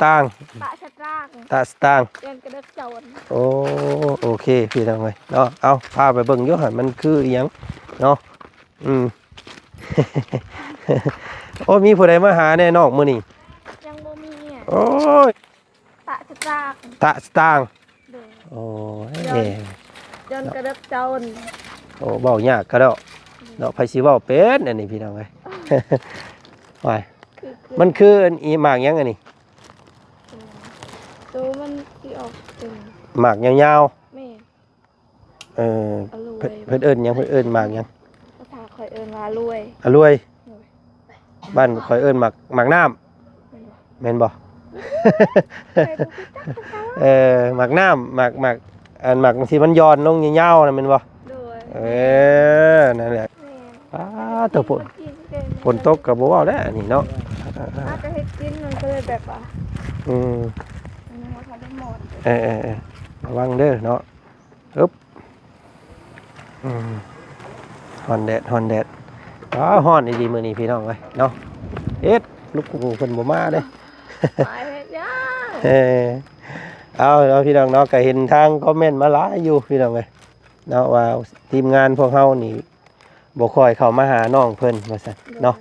ตางตะชะตรางตาสตางเรียนกระเดกโจรโอเคพี่น้องเอ้ยเนาะเอาพาไปเบิ่งอยู่หั่นมันคืออีหยังเนาะอืม โอ้มีผู้ใดมาหาแน่นอกมื้อนี้ยังบ่มีเนี่ยโอ้ยตะชะตรางตาสตางเด้อโอ้ยเรียนกระเดกโจรโอ้เว้ายากก็ดอกเนาะไผสิเว้าเป็นอันนี้พี่น้องเอ้ย ว้ายมันคืออันอีหมากหยังอันนี้ตัวมันที่ออกเป็นหมากยาวแม่ๆเพิ่นเอิ้นหยังเพิ่นเอิ้นหมากหยังภาษาคอยเอิ้นว่ารวยอรวยบ้านข่อยเอิ้นหมากน้ำแม่นบ่ หมากน้ำหมากอันหมากที่มันย้อนลงยาวๆน่ะแม่นบ่นั่นแหละตกฝนตกก็บ่เว้าแล้วนี่เนาะอาจจะเฮ็ดกินมันก็เลยแบบว่ามันบ่ทันได้หมดระวังเด้อเนาะอึ๊บฮอนแดดฮ้อนดีๆมื้อนี้พี่น้องเอ้ยเนาะเอ็ดลูกกูเพิ่นบ่มาเด้ไปเฮ็ดหยังเอาพี่น้องเนาะก็เห็นทางคอมเมนต์มาหลายอยู่พี่น้องเอ้ยเนาะว่าทีมงานพวกเฮานี่บ่ค่อยเข้ามาหาน้องเพิ่นว่าซั่นเนาะ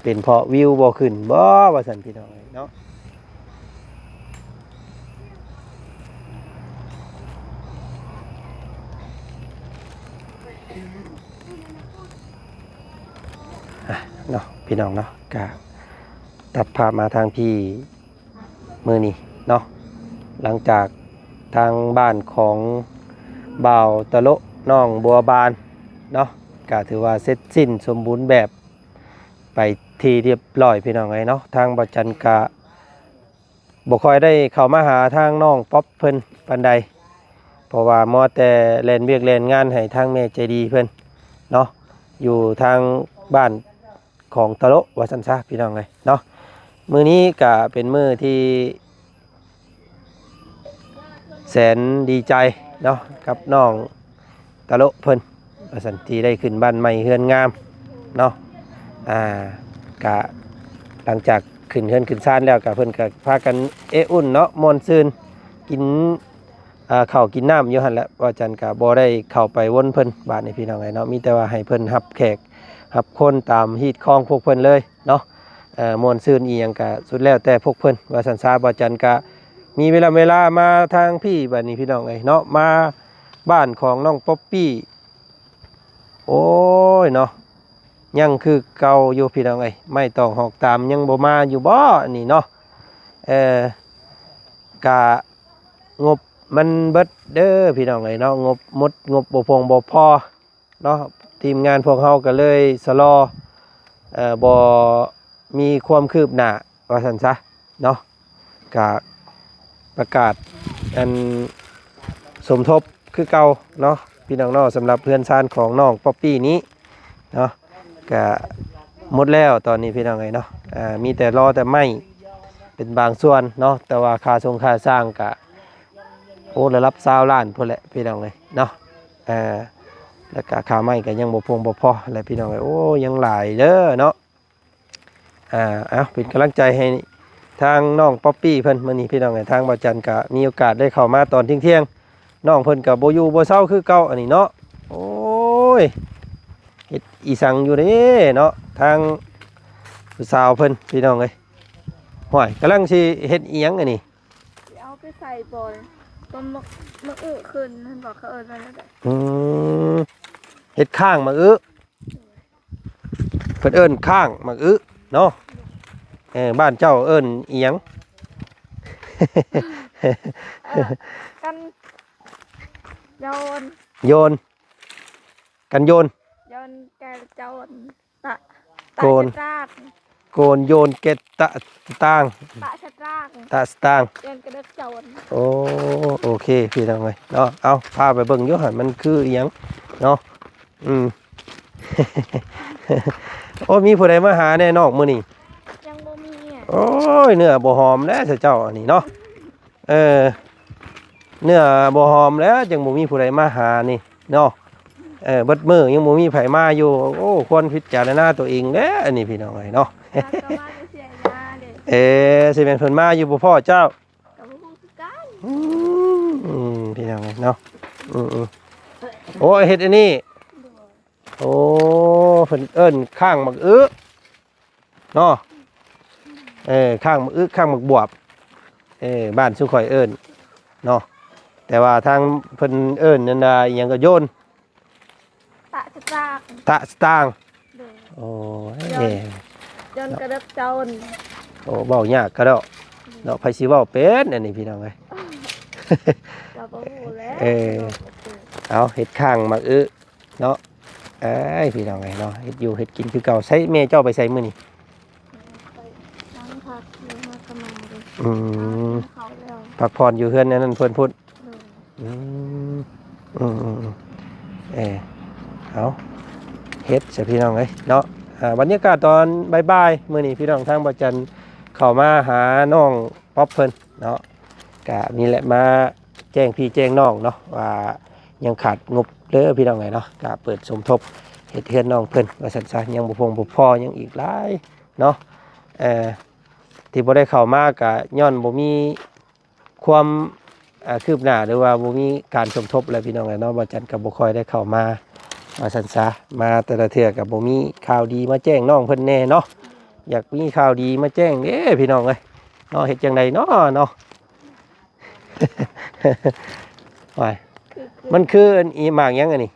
เป็นเพราะวิวบ่ขึ้นบ่ว่าซั่นพี่น้องเนาะเนาะพี่น้องเนาะก็ตัดภาพมาทางพี่มื้อนี้เนาะหลังจากทางบ้านของบ่าวตะโละน้องบัวบานเนาะก็ถือว่าเสร็จสิ้นสมบูรณ์แบบไปที่เรียบร้อยพี่น้องเนาะทางบ่จันกะบ่ค่อยได้เข้ามาหาทางน้องป๊อปเพิ่นปานใดเพราะว่ามัวแต่เล่นเวียกเล่นงานให้ทางแม่ใจดีเพิ่นเนาะอยู่ทางบ้านของตะโละว่าซั่นซะพี่น้องเนาะมื้อนี้ก็เป็นมื้อที่แสนดีใจเนาะกับน้องตะโละเพิ่นว่าซั่นที่ได้ขึ้นบ้านใหม่เฮือนงามเนาะกะหลังจากขึ้นเฮือนขึ้นศาลแล้วกะเพิ่นก็พากันอุ่นเนาะม่วนซื่นกินข้าวกินน้ำอยู่หั่นแหละว่าจันกะบ่ได้เข้าไปวนเพิ่นบ้านนี่พี่น้องเนาะมีแต่ว่าให้เพิ่นรับแขกรับคนตามฮีตของพวกเพิ่นเลยเนาะม่วนซื่นอีหยังกะสุดแล้วแต่พวกเพิ่นว่าซั่นซะบ่จันกะมีเวลามาทางพี่บัดนี้พี่น้องเนาะมาบ้านของน้องป๊อปปี้โอ้ยเนาะยังคือเก่าอยู่พี่น้องไม่ต้องหอกตามยังบ่มาอยู่บ่นี่เนาะกะงบมันเบิดเด้อพี่น้องเนาะงบบ่พงบ่พอเนาะทีมงานพวกเฮาก็เลยสลอบ่มีความคืบหน้าว่าซั่นซะเนาะกะประกาศอันสมทบคือเก่าเนาะพี่น้องเนาะสำหรับเพื่อนชานของน้องป๊อปปี้นี้เนาะก็หมดแล้วตอนนี้พี่น้องเนาะมีแต่รอแต่ไม่เป็นบางส่วนเนาะแต่ว่าค่าสร้างกะโอ้ระดับ20 ล้านพุ่นแหละพี่น้องเนาะแล้วก็ค่าไม้ก็ยังบ่พออะไรพี่น้องโอ้ยังหลายเด้อเนาะเอาเป็นกำลังใจให้ทางน้องป๊อปปี้เพิ่นมื้อนี้พี่น้องทางบ่จันก็มีโอกาสได้เข้ามาตอนเที่ยงน้องเพิ่นก็บ่อยู่บ่เซาคือเก่าอันนี้เนาะโอ้ยเฮ็ดอีสังอยู่เด้เนาะทางผู้สาวเพิ่นพี่น้องห้วยกำลังสิเฮ็ดอีหยังอันนี้เอาไปใส่บ่อยต้นมะขึ้นเพิ่นบอกเขาเอิ้นว่าจังได๋เฮ็ดข้างมะเพิ่นเอิ้นข้างมะเนาะบ้านเจ้าเอิ้นอีหยังกันโยนกันโยนแกโจรตะโกนโยนเกตตะตางตะชะตรางตะสตางเรียนกระเดกโจรโอเคพี่น้องเนาะเอาพาไปเบิ่งอยู่หั่นมันคืออีหยังเนาะโอ้มีผู้ใดมาหาแน่นอกมื้อนี้ยังบ่มีโอ้ยเนื้อบ่หอมแล้วเจ้าอันนี้เนาะเนื้อบ่หอมแล้วจังบ่มีผู้ใดมาหานี่เนาะเบิดมื้อยังบ่มีไผมาอยู่โอ้ควรพิจารณาตัวเองเด้ออันนี้พี่น้องเนาะ สิเป็นเพิ่นมาอยู่บ่พ่อเจ้า กับพวกคือกัน พี่น้องเนาะโอ้เฮ็ดอันนี้โอ้เพิ่นเอิ้นข้างหมักอึเนาะข้างหมักอึข้างหมักบวบบ้านสุข่อยเอิ้นเนาะแต่ว่าทางเพิ่นเอิ้นนั่นน่ะอิหยังก็โยนตะสตาง ตะสตางค์ โดย โอ้ย จนกระดับโจน โอ้เว้ายากก็ดอกเนาะไผสิเว้าเป็นอันนี้พี่น้องเอ้ย เราบ่ฮู้แล้ว เอาเฮ็ดข้างหมักอึเนาะพี่น้องเอ้ยเนาะเฮ็ดอยู่เฮ็ดกินคือเก่าใช้แม่เจ้าไปใส่มื้อนี้ ไปนั่งพักอยู่มากำลังเลย เขาแล้ว พักผ่อนอยู่เฮือนนั่นเพิ่นพูด โดย อืมเอาเฮ็ดใช่พี่น้องเอ้ยเนาะบรรยากาศตอนบ่ายๆมื้อนี้พี่น้องทางบ่จันเข้ามาหาน้องป๊อปเพิ่นเนาะก็นี่แหละมาแจ้งพี่แจ้งน้องเนาะว่ายังขาดงบเด้อพี่น้องเอ้ยเนาะก็เปิดสมทบเฮ็ดเฮือนน้องเพิ่นว่าซั่นซะยังบ่พอยังอีกหลายเนาะที่บ่ได้เข้ามาก็ย้อนบ่มีความคืบหน้าหรือว่าบ่มีการสมทบอะไรพี่น้องเนาะบ่จันกับบ่ค่อยได้เข้ามาซั่นซะมาแต่ละเทื่อกับบ่มีข่าวดีมาแจ้งน้องเพิ่นแน่เนาะอยากมีข่าวดีมาแจ้งเด้พี่น้องเอ้ยเนาะเฮ็ดจังไดเนาะเนาะ ว้ายมันคืออันอีหมากหยังอันนี้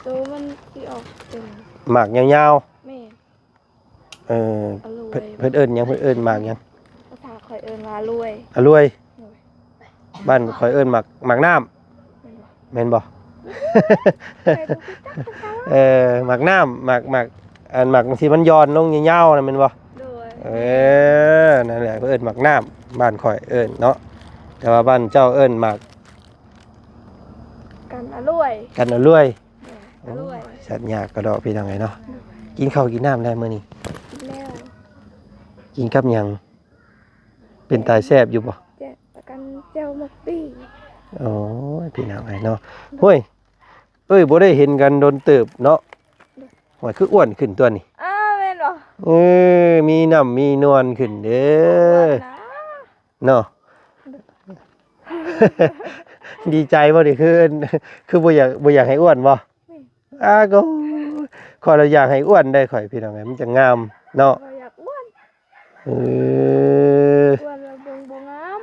ตัวมันที่ออกเป็น หมากยาว แม่ ๆอรวย เพิ่นเอิ้นหยังเพิ่นเอิ้นหมากหยัง ภาษาคอยเอิ้นว่ารวย อรวยบ้านข่อยเอิ้นหมากน้ำแม่นบ่ หมักน้ำหมักอันหมักที่มันย้อนลงยาวๆนะแมันบ่ โดย นั่นแหละเอิ้นหมักน้ำบ้านข่อยเอิ้นเนาะแต่ว่าบ้านเจ้าเอิ้นหมัก กันอรวย กันเอารวย อรวย สัตว์ยากกระดอกพี่น้องไงเนาะกินข้าวกินน้ำได้มื้อนี้ กินแล้ว กินกับหยังเป็นตายแซ่บอยู่บ่ แจกกันเจ้ามักปี้ โอ้ยพี่น้องไงเนาะห้วยบ่ได้เห็นกันโดนเติบเนาะหวยคืออ้วนขึ้นตัวนี้ อ้าวแม่นบ่ มีน้ำมีนวลขึ้นเด้อ นะ เนาะ ดีใจบ่ดิคือบ่อยากให้อ้วนบ่ก็ขอยเราอยากให้อ้วนได้ข่อยพี่น้องไงมันจะงามเนาะ บ่อยากอ้วน เออ อ้วนแล้วบ่งาม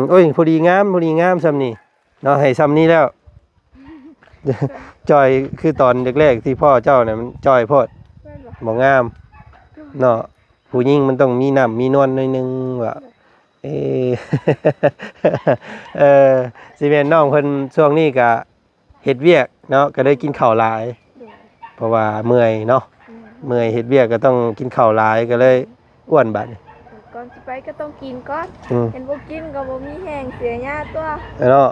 โอ้ยพอดีงามซ้ำนี่เนาะให้ซ้ำนี้แล้ว จอยคือตอนแรกๆที่พ่อเจ้าเนี่ยมันจอยโพด แม่นบ่ บ่งามเนาะผู้หญิงมันต้องมีน้ำมีนวลหน่อยนึงว่า เออสิแม่นน้องเพิ่นช่วงนี้ก็เฮ็ดเวียกเนาะก็ได้กินข้าวหลาย โดย เพราะว่าเมื่อยเนาะเมื่อยเฮ็ดเวียกก็ต้องกินข้าวหลายก็เลยอ้วนบัดนี้ ก่อนสิไปก็ต้องกินก่อน อืม เห็นบ่กินก็บ่มีแห้งเสียหญ้าตัว เนาะ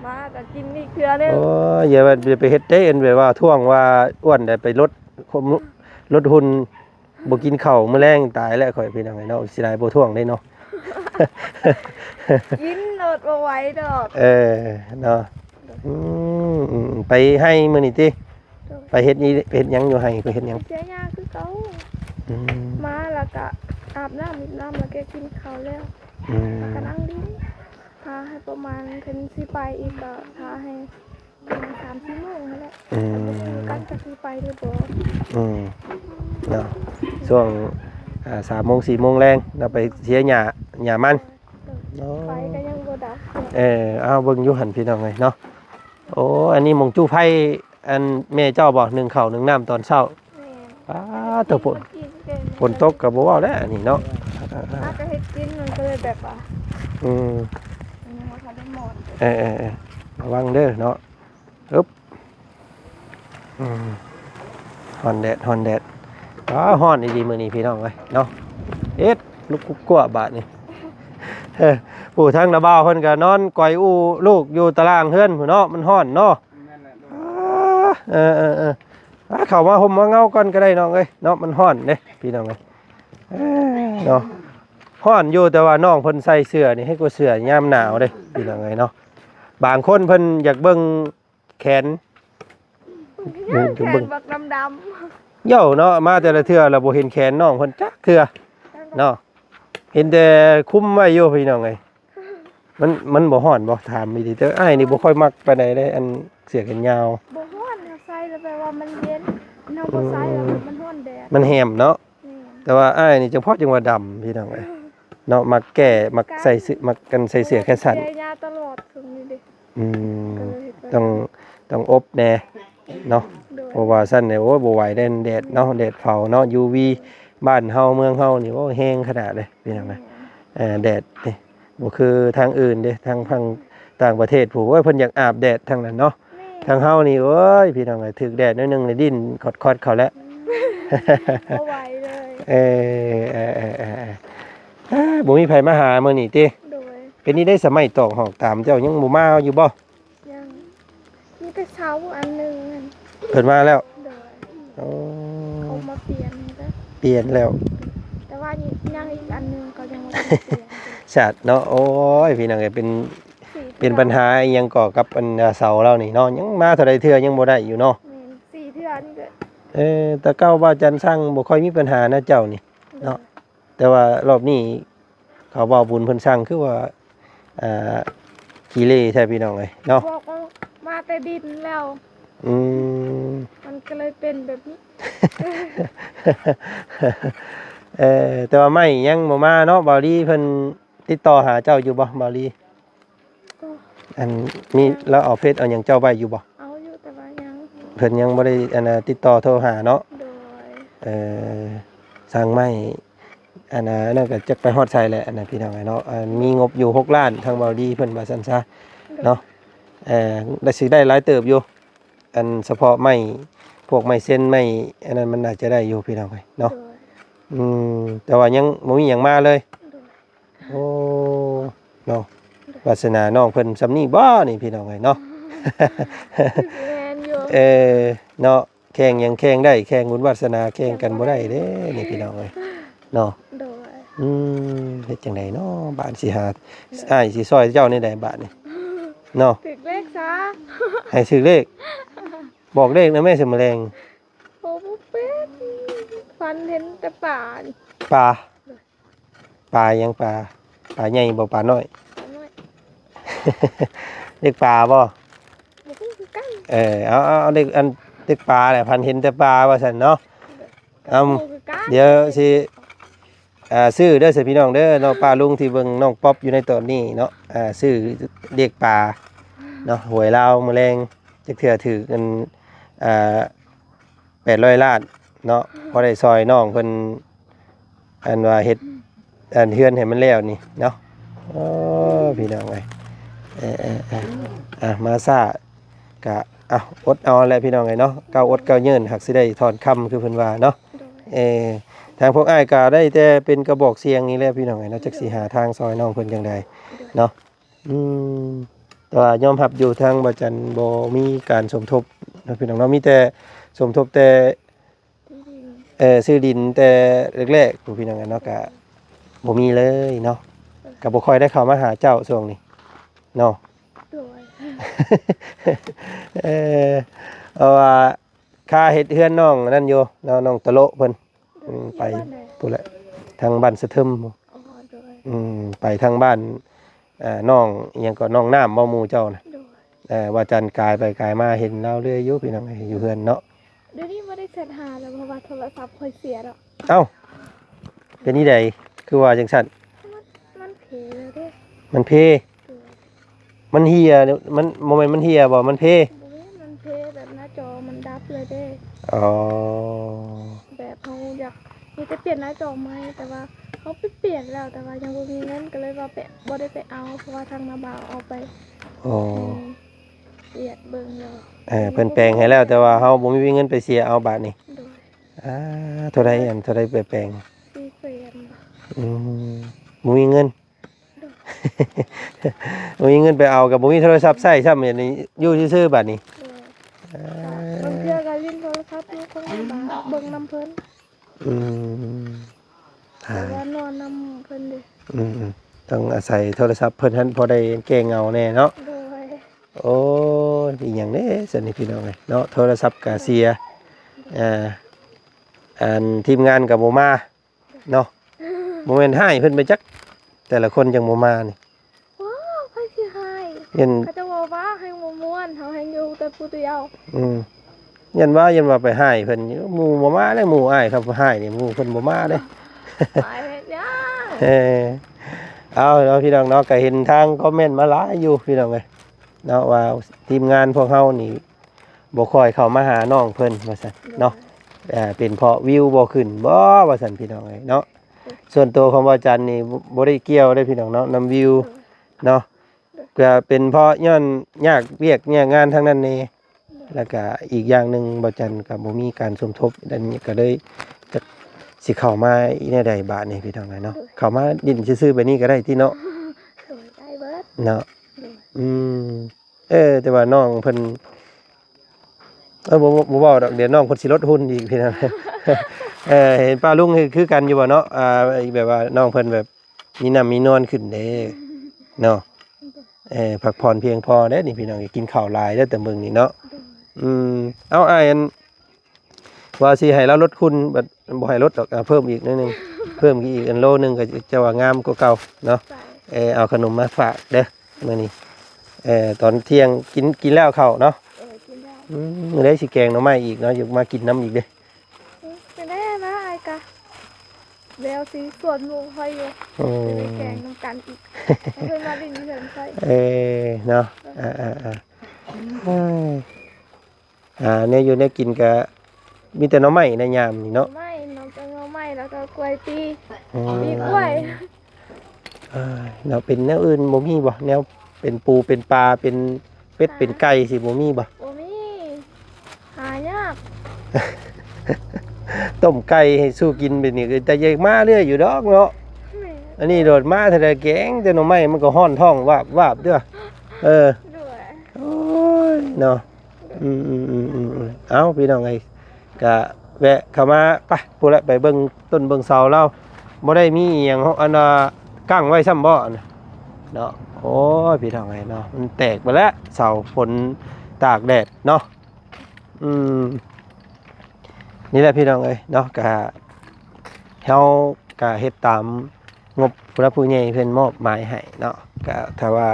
มาก็กินนี่เทื่อนึง โอ้ยอย่าไปเฮ็ดเด้นแบบว่าท่วงว่าอ้วนได้ไปลดหุ่นบ่กินข้าวมื้อแลงตายแล้วข่อยพี่น้องไอ้เนาะสิได้บ่ท่วงได้เนาะ กินโลดบ่ไหวดอก เนาะไปให้มื้อนี้ติไปเฮ็ดหยังอยู่ให้ไปเฮ็ดหยัง เสียหญ้าคือเก่า อืม มาแล้วก็อาบน้ำแล้วก็กินข้าวแล้ว อืม แล้วก็นั่งดินพาให้ประมาณเพิ่นสิไปอีกก็พาให้ประมาณ3-4 โมงนั่นแหละ อืม กันจะสิไปหรือบ่ เนาะช่วง3 โมง 4 โมงแรงเราไปเสียหญ้ามันเนาะ ไปก็ยังบ่ดับ เอาเบิ่งอยู่หั่นพี่น้องเอ้ยเนาะโอ้อันนี้หมองจู้ไผอันแม่เจ้าบ่นึ่งข้าวนึ่งน้ำตอนเช้า แม่ ป้าตะฝน กินเก่ง ฝนตกก็บ่เว้าแล้วอันนี้เนาะ อาจจะเฮ็ดกินมันก็เลยแบบว่า อืม มันยังบ่ทันได้หมด ระวังเด้อเนาะอึ๊บฮอนแดดฮ้อนดีๆมื้อนี้พี่น้องเอ้ยเนาะเอ็ดลูกกุ๊กกัวบาดนี่ ผู้ทางนาบ่าวเพิ่นก็นอนก่อยอู้ลูกอยู่ตารางเฮือนพุ่นเนาะมันฮ้อนเนาะเข้ามาห่มมาเงาก่อนก็ได้น้องเอ้ยเนาะมันฮ้อนเด้พี่น้องเอ้ยเนาะฮ้อนอยู่แต่ว่าน้องเพิ่นใส่เสื้อนี่ให้กว่าเสื้อยามหนาวเด้พี่น้องเอ้ยเนาะบางคนเพิ่นอยากเบิ่งแขน แขนบักดำ เย่าเนาะมาแต่ละเทื่อเราบ่เห็นแขนน้องเพิ่นจักเทื่อเนาะเห็นแต่คุมไว้อยู่พี่น้องเอ้ยมันบ่ฮ้อนบ่ถามอีดีแต่อ้ายนี่บ่ค่อยมักปานใดเลยอันเสื้อแขนยาว บ่ฮ้อนใส่แล้วแปลว่ามันเย็นเนาบ่ใส่แล้วมันฮ้อนแดด มันแหมเนาะ นี่ แต่ว่าอ้ายนี่เฉพาะจังหวัดดำพี่น้องเอ้ยเนาะมักแก่มักใส่เสื้อมักกันใส่เสื้อแค่สั้น แกยาตลอดตรงนี้ดิ อืม ก็เลยเฮ็ดไป ต้องอบแน่เนาะ โดย เพราะว่าสั้นเนี่ยโอ้ยบ่ไหวแดดเนาะแดดเผาเนาะ UV บ้านเฮาเมืองเฮานี่โอ้แห้งขนาดเลยพี่น้องเอ้ยแดดนี่บ่คือทางอื่นเด้ทางต่างประเทศผู้โอ้ยเพิ่นอยากอาบแดดทางนั้นเนาะ ทางเฮานี่โอ้ยพี่น้องเอ้ยถึกแดดนิดนึงเลยดิ้นคอดๆเขาแล้ว เอาไหวเลย บ่มีไผมาหามื้อนี้ติ โดย เป็นนี่ได้สมัยตอกหอกตามเจ้ายังบ่มาอยู่บ่ ยังมีแต่เช้าอันหนึงนั่น เพิ่นมาแล้ว โดย อ๋อ เขามาเปลี่ยนแล้ว เปลี่ยนแล้ว แต่ว่ายังอีกอันหนึงเขายังบ่ได้เปลี่ยน ชาติเนาะโอ้ยพี่น้องเอ้ยเป็น สี เป็นปัญหาอิหยังก่อกับอันเสาเรานี่เนาะยังมาเท่าใดเทื่อยังบ่ได้อยู่เนาะ แม่นสีเทื่อนี่ก็ แต่เก่าว่าจันทร์สร้างบ่ค่อยมีปัญหานะเจ้านี่ เนาะ แต่ว่ารอบนี้เขาเว้าบุญเพิ่นสร้างคือว่าอ่าขี้เละใช่พี่น้องเอ้ยเนาะ บอกว่ามาแต่ดินแล้ว อืม มันก็เลยเป็นแบบนี้ แต่ว่าไม่ยังบ่มาเนาะบาลีเพิ่นติดต่อหาเจ้าอยู่บ่บาลี ก็ อันมีแล้วเอาเฟซเอาหยังเจ้าไว้อยู่บ่ เอาอยู่แต่ว่ายัง เพิ่นยังบ่ได้อันน่ะติดต่อโทรหาเนาะ โดย สร้างไม้อันนั้นก็จักไปฮอดไสแหละอันนั้นพี่น้องเนาะมีงบอยู่6ล้านทางบาลีเพิ่นว่าซั่นซะเนาะได้สิได้หลายเติบอยู่อันเฉพาะไม้พวกไม้เส้นไม้อันนั้นมันน่าจะได้อยู่พี่น้องเอ้ยเนาะ โดย แต่ว่ายังบ่มีหยังมาเลย โดย โอ้เนาะวาสนาน้องเพิ่นสำนี้บ่นี่พี่น้องเอ้ยเนาะ แมนอยู่ เนาะแข่งยังแข่งได้แข่งบุญวาสนาแข่งกันบ่ได้เด้นี่พี่น้องเอ้ยเนาะ โดย เฮ็ดจังไดเนาะบ้านสิหาอ้ายสิซอยเจ้าในใดบ้านนี่เนาะ ถึกเลขซะ ให้ซื้อเลขบอกเลขนะแม่สิมะแรง โอ้บุเป็ดฟันเห็นแต่ป่านี่ ปลายังปลาใหญ่บ่ปลาน้อย น้อย เลขปลาบ่ บ่คือกัน เอาเด็กอันเด็กปลาแหละพันเห็นแต่ปลาว่าซั่นเนาะ บ่คือกัน เดี๋ยวสิซื้อเด้อสิพี่น้องเด้อเนาะป้าลุงที่เบิ่งน้องป๊อปอยู่ในตอนนี้เนาะซื้อเด็กปลาเนาะหวยลาวมื้อแรงจักเทื่อถือกัน800ล้านเนาะพอได้ซอยน้องเพิ่นอันว่าเฮ็ดอันเฮือนให้มันแล้วนี่เนาะโอ้พี่น้องเอ้ยมาซ่ากะอดเอาแหละพี่น้องเอ้ยเนาะเก้าอดเก้าเยินหักสิได้ถอนคำคือเพิ่นว่าเนาะ โดย ทางพวกอ้ายก็ได้แต่เป็นกระบอกเสียงนี่แหละพี่น้องไงเนาะจักสิหาทางซอยน้องเพิ่นจังใดเนาะแต่ว่ายอมรับอยู่ทางบ่จันบ่มีการสมทบเนาะพี่น้องเนาะมีแต่สมทบแต่ จริง ซื้อดินแต่แรกๆพี่น้องกันเนาะก็บ่มีเลยเนาะก็บ่ค่อยได้เข้ามาหาเจ้าช่วงนี้เนาะ ๆโดย เอาว่าค่าเฮ็ดเฮือนน้องนั่นอยู่เนาะน้องตะโละเพิ่นไป บ้านใด พูดแหละทางบ้านสะทึม อ๋อโดย ไปทางบ้านน้องอิหยังก็น้องน้ำบ่หมู่เจ้านะ โดย ว่าจันกายไปกายมาเห็นเราเรื่อยอยู่พี่น้องอยู่เฮือนเนาะ เดี๋ยวนี้บ่ได้เสร็จหาแล้วเพราะว่าโทรศัพท์ค่อยเสียแล้ว เอ้าเป็นนี่ใดคือว่าจังซั่น มันเพแล้วเด้ มันเพ โดย มันเหียมันบ่แม่นมันเหียบ่มันเพ บ่แม่นมันเพแบบหน้าจอมันดับเลยเด้ อ๋อ แบบเขาอยากมีจะเปลี่ยนหน้าจอไหมแต่ว่าเขาไปเปลี่ยนแล้วแต่ว่ายังบ่มีเงินก็เลยว่าบ่ได้ไปเอาเพราะว่าทางนาบ่าวเอาไป อ๋อ เอียดเบิ่งแล้ว เพิ่นแปลงให้แล้วแต่ว่าเฮาบ่มีเงินไปเสียเอาบาทนี่ โดย เท่าใดเท่าใดไปแปลง ซีเฟรน อืมบ่มีเงิน บ่มีเงินไปเอากับบ่มีโทรศัพท์ใช้ซ้ำอย่างนี้อยู่ซื่อๆบาดนี้ โดยบางเทื่อก็ลิ้นโทรศัพท์อยู่คนละบาทเบิ่งนำเพิ่น อืม แต่ว่านอนนำเพิ่นเด้ ต้องอาศัยโทรศัพท์เพิ่นหันพอได้แก้เงาแน่เนาะ โดย โอ้ยอีหยังเด้ซั่นนี่พี่น้องเอ้ยเนาะโทรศัพท์ก็เสีย อันทีมงานกับบ่มาเนาะบ่แม่นให้เพิ่นไปจักแต่ละคนจังบ่มานี่ ว้าวใครสิให้ เห็น เขาจะบอกว่าให้ม่วนๆเขาให้อยู่แต่ผู้เดียว ยันว่าไปให้เพิ่นหมู่บ่มาได้หมู่อ้ายครับให้นี่หมู่เพิ่นบ่มาเด้ ไปเฮ็ดหยัง เออเอาพี่น้องเนาะก็เห็นทางคอมเมนต์มาหลายอยู่พี่น้องเอ้ยเนาะว่าทีมงานพวกเฮานี่บ่ค่อยเข้ามาหาน้องเพิ่นว่าซั่นเนาะเป็นเพราะวิวบ่ขึ้นบ่ว่าซั่นพี่น้องเอ้ยเนาะส่วนตัวของบ่จันนี่บ่ได้เกี่ยวได้พี่น้องเนาะนำวิวเนาะก็เป็นเพราะย้อนยากเวียกยากงานทางนั้นนี่แล้วก็อีกอย่างหนึงบ่จันก็บ่มีการสมทบดังนี้ก็เลยจะสิเข้ามาอีแนวใดบาดนี่พี่น้องเอ้ยเนาะเข้ามาดินซื่อๆแบบนี้ก็ได้ที่เนาะ โดยได้เบิด เนาะ โดย แต่ว่าน้องเพิ่นบ่เว้าดอกเดี๋ยวน้องเพิ่นสิลดหุ้นอีกพี่น้อง เห็นป้าลุงคือกันอยู่บ่เนาะแบบว่าน้องเพิ่นแบบมีน้ำมีนวลขึ้นเด้เนาะพักผ่อนเพียงพอเด้นี่พี่น้องกินข้าวหลายเด้อแต่เบิ่งนี่เนาะ โดย เอาอ้ายอันว่าสิให้เราลดคุณบัดบ่ให้ลดดอกเพิ่มอีกนิดนึงเพิ่มอีกอันโลนึงก็จะว่างามกว่าเก่าเนาะ ไป เอาขนมมาฝากเด้อมื้อนี้ตอนเที่ยงกินแล้วข้าวเนาะ กินได้ มื้อใดสิแกงหน่อไม้อีกเนาะอยู่มากินน้ำอีกเด้อ เป็นได้นะไอ้กะเดี๋ยวสิส่วนหมูคอยอยู่ อื จะได้ ม แกงน้ำกันอีกเพื่อนมาดินเพื่อนใส่ เนาะเนี่ยอยู่เนี่ยกินก็มีแต่หน่อไม้ในยามนี่เนาะ ไม่น้องจะเงาไม่แล้วก็กล้วยตี อืม ตีกล้วย เนาะเป็นแนวอื่นบ่มีบ่แนวเป็นปูเป็นปลาเป็นเป็ดเป็นไก่สิบ่มีบ่ โอ้มีหายาก ต้มไก่ให้สู้กินเป็นนี่ก็แต่ยังมาเรื่อยอยู่ดอกเนาะ แม่ อันนี้โดดมาเท่าใดแกงแต่หน่อไม้มันก็ฮ้อนท้องวาบเด้อด้วย โอ้ยเนาะเอาพี่น้องไอ้ก็แวะเข้ามาไปพูดละไปเบิ่งต้นเบิ่งเสาเราบ่ได้มีอีหยังอันกั้งไว้ซ้ำบ่น่ะเนาะโอ้ยพี่น้องไอ้เนาะมันแตกไปแล้วเสาฝนตากแดดเนาะนี่แหละพี่น้องเอ้ยเนาะก็เฮาก็เฮ็ดตามงบผู้รับผู้ใหญ่เพิ่นมอบหมายให้เนาะก็ถ้าว่า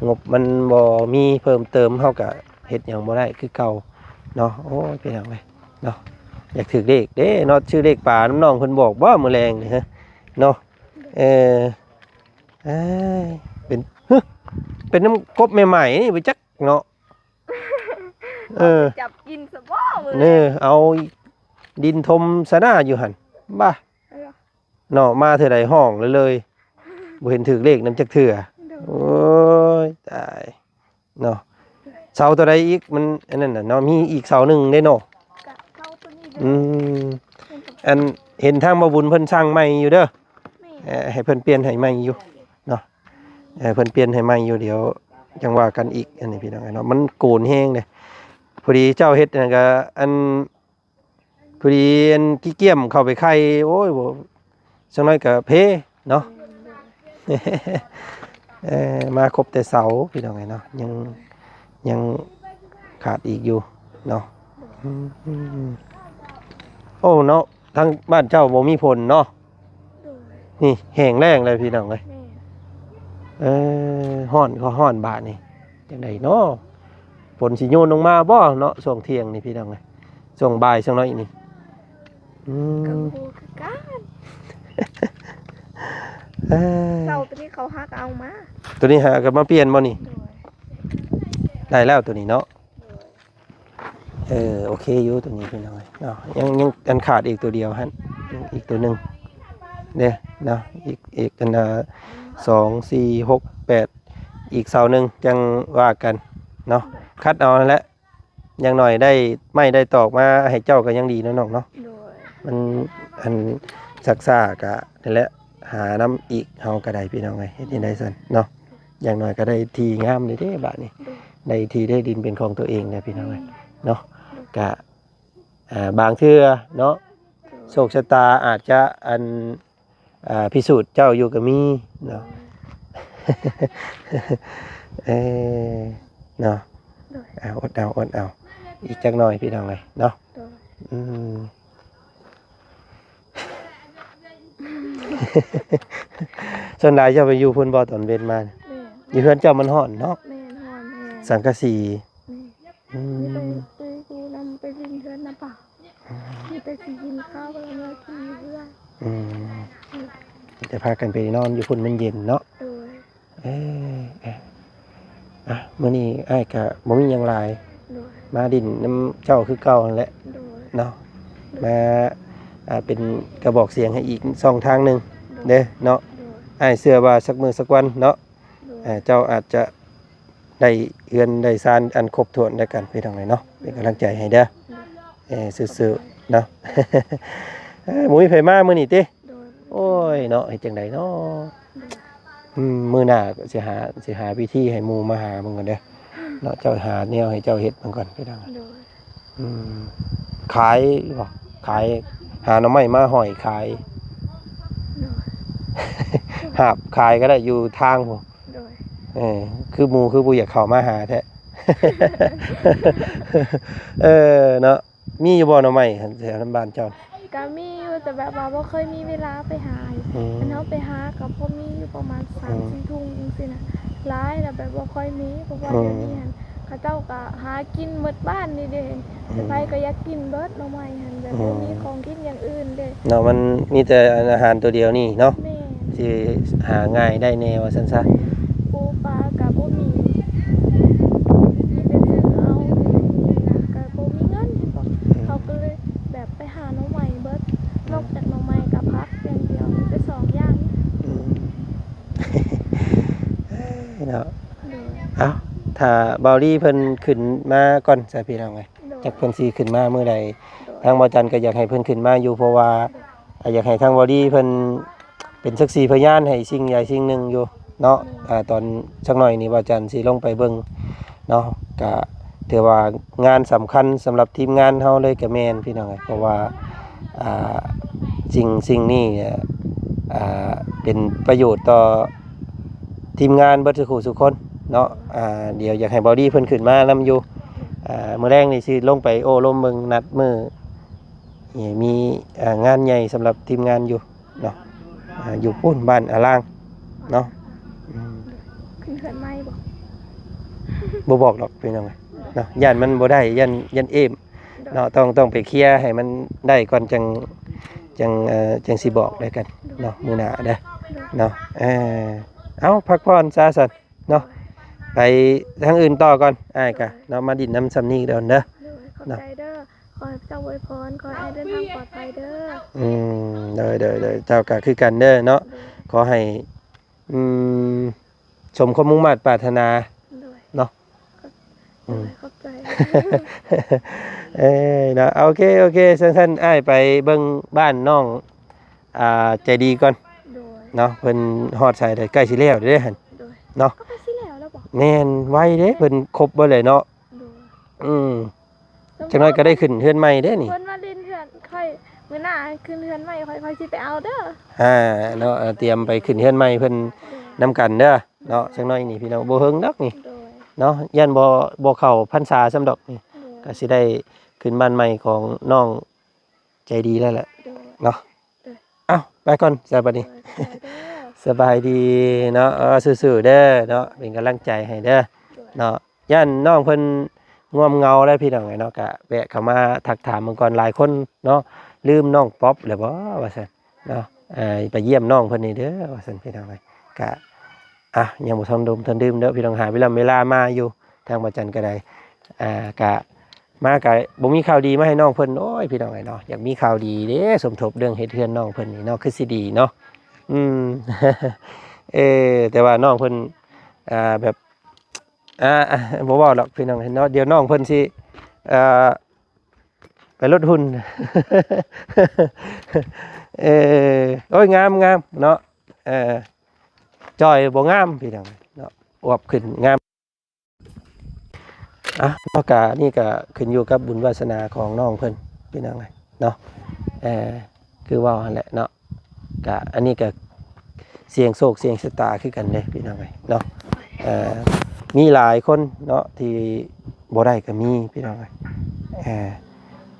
งบมันบ่มีเพิ่มเติมเฮาก็เฮ็ดหยังบ่ได้คือเก่าเนาะโอ้ยพี่น้องเอ้ยเนาะอยากถือเลขเด้เนาะชื่อเลขป่าน้ำน้องเพิ่นบอกบ่มื้อแรงนี่ฮะเนาะเอ้ยเป็นน้ำกบใหม่ๆนี่ไปจักเนาะจับกินสะบ้อมือ นี่เอาดินทมสะหน้าอยู่หั่นบ้าเนาะมาเท่าใดห้องเลยบ่เห็นถือเลขนำจักเทื่อโอ้ยตายเนาะเสาตัวใดอีกมันอันนั้นน่ะเนาะมีอีกเสาหนึงเด้เนาะ กะเข้าตัวนี้ อันเห็นทางบ่บุญเพิ่นสร้างใหม่อยู่เด้อ แม่ ให้เพิ่นเปลี่ยนให้ใหม่อยู่เนาะเพิ่นเปลี่ยนให้ใหม่อยู่เดี๋ยวจังว่ากันอีกอันนี้พี่น้องเนาะมันโกนแฮงเด้พอดีเจ้าเฮ็ดนั่นก็อันพอดีอันขี้เกียมเข้าไปไข่โอ้ยบ่จังน้อยก็เพเนาะ มาครบแต่เสาพี่น้องเนาะยังขาดอีกอยู่เนาะโอ้เนาะทางบ้านเจ้าบ่มีผลเนาะ โดย นี่แห้งแล้งเลยพี่น้องเอ้ย แม่ ฮ้อนก็ฮ้อนบาดนี่จังไดเนาะฝนสิโยนลงมาบ่เนาะช่วงเที่ยงนี่พี่น้องเอ้ยช่วงบ่ายช่วงน้อยนี่ กับกูคือกัน เอ้ย เสาตัวนี้เขาหักเอามา ตัวนี้หากันมาเปลี่ยนบ่นี่ โดย ได้แล้วตัวนี้เนาะ โดย โอเคอยู่ตัวนี้พี่น้องเอ้ยเนาะยังอันขาดอีกตัวเดียวฮะอีกตัวหนึงเด้เนาะอีกอัน2 4 6 8อีกเสาหนึงจังว่ากันเนาะคัดเอานั่นแหละอย่างหน่อยได้ไม่ได้ตอกมาให้เจ้าก็ยังดีเนาะน้องเนาะ โดย มันอันซักซ่ากะนั่นแหละหาน้ำอีกเฮาก็ได้พี่น้องไงเฮ็ดยังไดซั่นเนาะอย่างน้อยก็ได้ทีงามเลยเด้บาดนี้ โดย ได้ทีได้ดินเป็นของตัวเองนะพี่น้องเอ้ยเนาะกะบางเทื่อเนาะโชคชะตาอาจจะอันพิสูจน์เจ้าอยู่ก็มีเนาะ เนาะ โดย อดเอาอีกจักหน่อยพี่น้องเลยเนาะ โดย อืม ส่วนหลายเจ้าไปอยู่พุ่นบ่ตอนเว้นมาเนี่ย แม่ อยู่เฮือนเจ้ามันร้อนเนาะ แม่นอนแม่ สังกะสี แม่ อื นี่ ม ไปดูนำไปลินเทือนน้ำเปล่านี่ไปสิกินข้าวแล้วมากินเพื่อน อืมจะพากันไปนอนอยู่พุ่นมันเย็นเนาะ โดย เอ้ยอ่ะมื้อนี้อ้ายก็บ่มีหยังหลาย โดย มาดินน้ำเจ้าคือเก่านั่นแหละ โดย เนาะมาเป็นกระบอกเสียงให้อีกช่องทางหนึงเด้อเนาะ โดย อ้ายเชื่อว่าสักมื้อสักวันเนาะ โดย เจ้าอาจจะได้เฮือนได้ซานอันครบถ้วนด้วยกันพี่น้องเลยเนาะเป็นกำลังใจให้เด้อสู้ๆเนาะ หมูมีไผมามื้อนี้ติ โดย โอ้ยเนาะเฮ็ดจังไดเนาะ โดย มื้อหน้าก็สิหาวิธีให้หมู่มาหาเบิ่งก่อนเด้อเนาะเจ้าหาแนวให้เจ้าเฮ็ดเบิ่งก่อนพี่น้อง โดย อืมขายบ่ขายหาหน่อไม้มาห้อยขาย โดย หาบขายก็ได้อยู่ทางพุ่น โดย คือหมู่คือบ่อยากเข้ามาหาแท้ เนาะมีอยู่บ่หน่อไม้หั่นแถวน้ำบ้านเจ้า ก็มีอยู่แต่แบบว่าบ่เคยมีเวลาไปหาอยู่ อืม อันเฮาไปหาก็พอมีอยู่ประมาณ3-4ทุ่มจังซี่นะหลายแล้วแบบบ่ค่อยมีเพราะว่าเดี๋ยวนี้หั่นเขาเจ้าก็หากินหมดบ้านนี่เด้แต่ไผก็อยากกินเบิดหน่อไม้หั่นแบบบ่มีของกินอย่างอื่นเด้ เนาะมันมีแต่อาหารตัวเดียวนี่เนาะ แม่ ที่หาง่ายได้แนวว่าซั่นซะ ปูปลาก็บ่มีแต่ซื้อเอานี่นะก็บ่มีเงินบอกเขาก็เลยแบบไปหาหน่อไม้เบิดนอกจากหน่อไม้กับผักอย่างเดียวมีแต่สองอย่าง อืม เนาะ โดย เอ้าถ้าเบาลี่เพิ่นขึ้นมาก่อนซะพี่น้องเอ้ย โดย จักเพิ่นสิขึ้นมามื้อใด โดย ทางบ่จันก็อยากให้เพิ่นขึ้นมาอยู่เพราะว่าอยากให้ทางเบาลี่เพิ่นเป็นสักขีพยานให้สิ่งใหญ่สิ่งหนึ่งอยู่เนาะตอนสักหน่อยนี่บ่จันสิลงไปเบิ่งเนาะก็ถือว่างานสำคัญสำหรับทีมงานเฮาเลยก็แม่นพี่น้องเอ้ยเพราะว่าอ่าสิ่งนี้เนี่ยเป็นประโยชน์ต่อทีมงานเบิดทุกคู่ทุกคนเนาะเดี๋ยวอยากให้บอดี้เพิ่นขึ้นมานำอยู่มื้อแรงนี่สิลงไปโอ้ลมเบิ่งนัดมื้อนี่มีงานใหญ่สำหรับทีมงานอยู่เนาะอยู่ปุ้นบ้านอาล่างเนาะอืม ขึ้นเขื่อนไม้บอก บ่บอกหรอกพี่น้องเอ้ยเนาะย่านมันบ่ได้ย่านเอมเนาะต้องไปเคลียร์ให้มันได้ก่อนจังสิบอกได้กันเนาะมื้อหน้าเด้อเนาะเอาพักผ่อนซะสั่นเนาะไปทางอื่นต่อก่อนอ้ายกะเนาะมาดินน้ำซำนี้เด้อเด้อ โดยขอบใจเด้อขอให้เจ้าอวยพรขอให้เดินทางปลอดภัยเด้อ เด้อเจ้าก็คือกันเด้อเนาะ โดย ขอให้สมความมุ่งมั่นปรารถนา โดย เนาะ โดยขอบใจ นะโอเคสั้นๆอ้ายไปเบิ่งบ้านน้องใจดีก่อน โดย เนาะเพิ่นฮอดใส่ได้ใกล้สิแล้วเด้อหั่น โดย เนาะ ก็ไปสิแล้วแล้วบอก แม่นไวเด้เพิ่นครบเบ่เลยเนาะ โดย จังน้อยก็ได้ขึ้นเฮือนใหม่เด้อนี่ เพิ่นมาเล่นเถื่อนค่อยมื้อหน้าขึ้นเถื่อนใหม่ค่อยสิไปเอาเด้อ เนาะเตรียมไปขึ้นเฮือนใหม่เพิ่นนำกันเด้อเนาะจังน้อยนี่พี่น้องบ่เฮิงดอกนี่ โดย เนาะยันบ่เข้าพรรษาซ้ำดอกนี่ โดย ก็สิได้ขึ้นบ้านใหม่ของน้องใจดีแล้วแหละ โดย เนาะเอ้าไปก่อนสวัสดี โดยขอบใจเด้อ สบายดีเนาะสู้ๆเด้อเนาะเป็นกำลังใจให้เด้อเนาะย่านน้องเพิ่นง่วมเงาแล้วพี่น้องไงเนาะก็แวะเข้ามาทักถามเมื่อก่อนหลายคนเนาะลืมน้องป๊อปเลยบ่ว่าซั่นเนาะไปเยี่ยมน้องเพิ่นนี่เด้อว่าซั่นพี่น้องไงก็ยังบ่ทันทันดื่มเด้อพี่น้องหาเวลามาอยู่ทางบ่จันก็ได้ก็มาก็บ่มีข่าวดีมาให้น้องเพิ่นโอ้ยพี่น้องไงเนาะอยากมีข่าวดีเด้สมทบเรื่องเฮ็ดเฮือนน้องเพิ่นนี่เนาะคือสิดีเนาะ แต่ว่าน้องเพิ่นแบบบ่เว้าหรอกพี่น้องเนาะเดี๋ยวน้องเพิ่นสิไปลดหุ่น โอ้ยงามเนาะจอยบ่งามพี่น้องเนาะอวบขึ้นงามนอกจากนี่ก็ขึ้นอยู่กับบุญวาสนาของน้องเพิ่นพี่น้องเนาะคือเว้าหั่นแหละเนาะก็อันนี้ก็เสียงโศกเสียงชะตาคือกันเลยพี่น้องเนาะมีหลายคนเนาะที่บ่ได้ก็มีพี่น้อง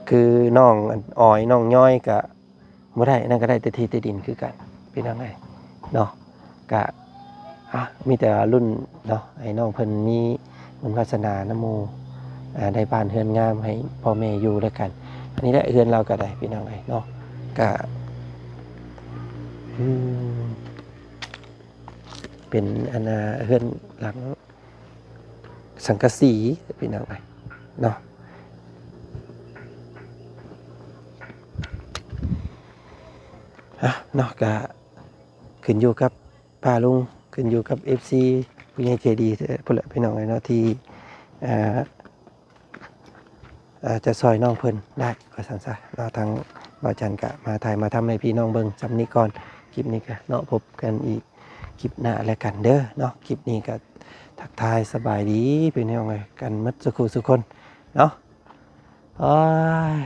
คือน้องอ้อยน้องย้อยก็บ่ได้นั่นก็ได้แต่ที่แต่ดินคือกัน พี่น้องเอ้ยเนาะก็มีแต่รุ่นเนาะให้น้องเพิ่นมีบุญวาสนานโมได้บ้านเฮือนงามให้พ่อแม่อยู่ด้วยกัน อันนี้แหละเฮือนเราก็ได้พี่น้องเอ้ยเนาะก็เป็นเฮือนหลังสังกะสีพี่น้องเอ้ยเนาะเนาะก็ขึ้นอยู่กับป้าลุงขึ้นอยู่กับ FC ผู้ใหญ่ใจดีพุ่นละพี่น้องเอ้ยเนาะที่จะซอยน้องเพิ่นได้ก็สั่นซะเนาะทางบ่าวจันก็มาถ่ายมาทำให้พี่น้องเบิ่งจำนี้ก่อนคลิปนี้ก็เนาะพบกันอีกคลิปหน้าแล้วกันเด้อเนาะคลิปนี้ก็ทักทายสบายดีพี่น้องเอ้ยกันหมดสุขสุขคนเนาะโอ้ย